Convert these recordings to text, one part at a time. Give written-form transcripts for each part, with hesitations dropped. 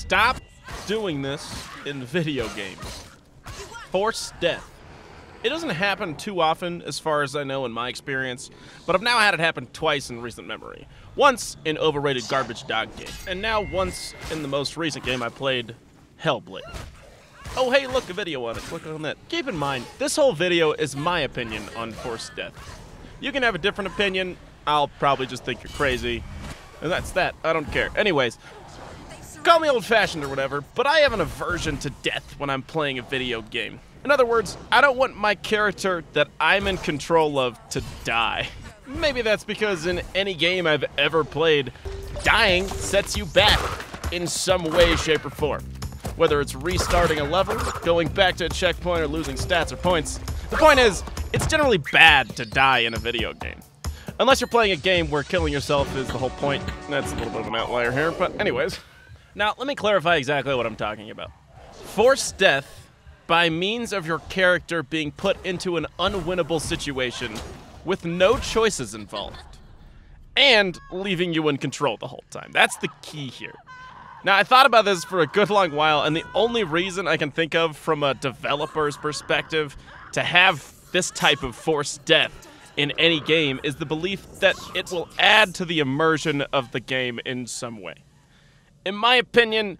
Stop doing this in video games. Forced death. It doesn't happen too often, as far as I know in my experience, but I've now had it happen twice in recent memory. Once in overrated garbage dog game, and now once in the most recent game I played, Hellblade. Oh hey, look, a video on it. Click on that. Keep in mind, this whole video is my opinion on forced death. You can have a different opinion. I'll probably just think you're crazy. And that's that. I don't care. Anyways, call me old-fashioned or whatever, but I have an aversion to death when I'm playing a video game. In other words, I don't want my character that I'm in control of to die. Maybe that's because in any game I've ever played, dying sets you back in some way, shape, or form. Whether it's restarting a level, going back to a checkpoint, or losing stats or points. The point is, it's generally bad to die in a video game. Unless you're playing a game where killing yourself is the whole point. That's a little bit of an outlier here, but anyways. Now, let me clarify exactly what I'm talking about. Forced death by means of your character being put into an unwinnable situation with no choices involved, and leaving you in control the whole time. That's the key here. Now, I thought about this for a good long while, and the only reason I can think of from a developer's perspective to have this type of forced death in any game is the belief that it will add to the immersion of the game in some way. In my opinion,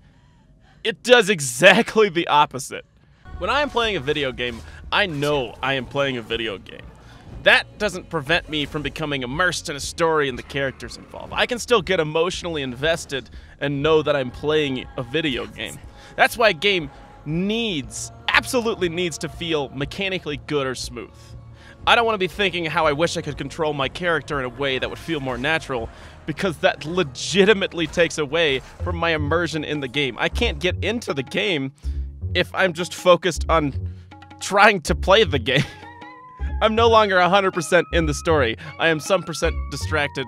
it does exactly the opposite. When I am playing a video game, I know I am playing a video game. That doesn't prevent me from becoming immersed in a story and the characters involved. I can still get emotionally invested and know that I'm playing a video game. That's why a game absolutely needs to feel mechanically good or smooth. I don't want to be thinking how I wish I could control my character in a way that would feel more natural, because that legitimately takes away from my immersion in the game. I can't get into the game if I'm just focused on trying to play the game. I'm no longer 100% in the story. I am some percent distracted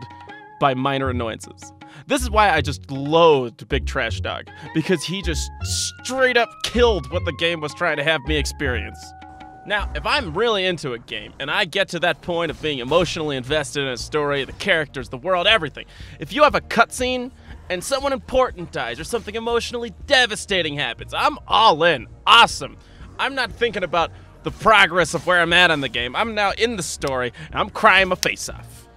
by minor annoyances. This is why I just loathed Big Trash Dog, because he just straight up killed what the game was trying to have me experience. Now, if I'm really into a game, and I get to that point of being emotionally invested in a story, the characters, the world, everything, if you have a cutscene and someone important dies or something emotionally devastating happens, I'm all in. Awesome. I'm not thinking about the progress of where I'm at in the game. I'm now in the story, and I'm crying my face off.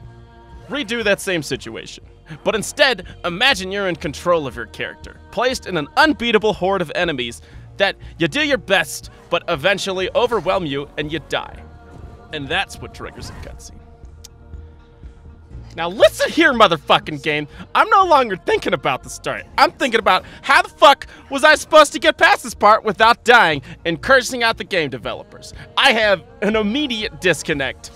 Redo that same situation. But instead, imagine you're in control of your character, placed in an unbeatable horde of enemies that you do your best, but eventually overwhelm you and you die. And that's what triggers a cutscene. Now listen here, motherfucking game. I'm no longer thinking about the story. I'm thinking about how the fuck was I supposed to get past this part without dying, and cursing out the game developers. I have an immediate disconnect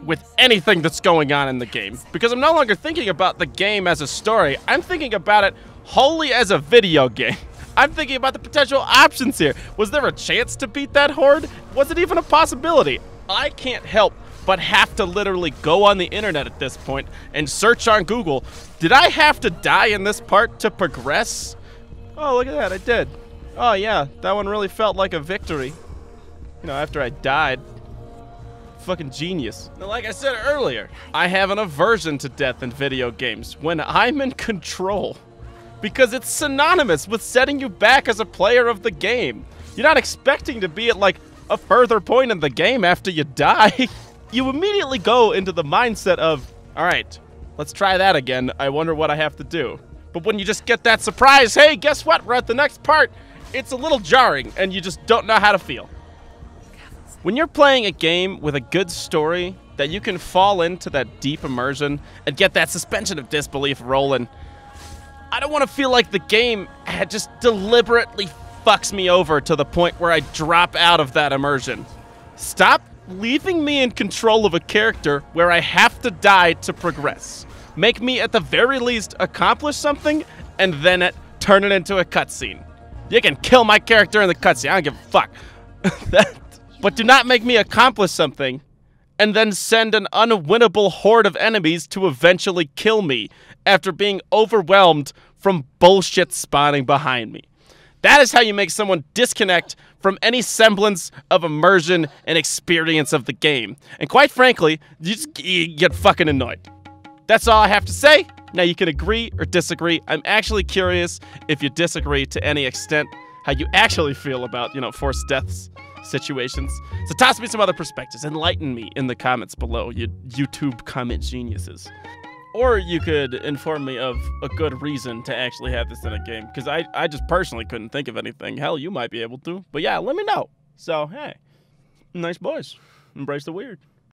with anything that's going on in the game, because I'm no longer thinking about the game as a story. I'm thinking about it wholly as a video game. I'm thinking about the potential options here. Was there a chance to beat that horde? Was it even a possibility? I can't help but have to literally go on the internet at this point and search on Google, did I have to die in this part to progress? Oh, look at that, I did. Oh yeah, that one really felt like a victory. You know, after I died. Fucking genius. Now, like I said earlier, I have an aversion to death in video games when I'm in control, because it's synonymous with setting you back as a player of the game. You're not expecting to be at like a further point in the game after you die. You immediately go into the mindset of, all right, let's try that again. I wonder what I have to do. But when you just get that surprise, hey, guess what? We're at the next part. It's a little jarring and you just don't know how to feel. When you're playing a game with a good story that you can fall into that deep immersion and get that suspension of disbelief rolling, I don't want to feel like the game just deliberately fucks me over to the point where I drop out of that immersion. Stop leaving me in control of a character where I have to die to progress. Make me, at the very least, accomplish something, and then turn it into a cutscene. You can kill my character in the cutscene, I don't give a fuck. But do not make me accomplish something, and then send an unwinnable horde of enemies to eventually kill me after being overwhelmed from bullshit spawning behind me. That is how you make someone disconnect from any semblance of immersion and experience of the game. And quite frankly, you get fucking annoyed. That's all I have to say. Now, you can agree or disagree. I'm actually curious if you disagree to any extent, how you actually feel about, forced deaths situations. So toss me some other perspectives. Enlighten me in the comments below, you YouTube comment geniuses. Or you could inform me of a good reason to actually have this in a game, because I just personally couldn't think of anything. Hell, you might be able to. But yeah, let me know. So, hey, nice boys. Embrace the weird.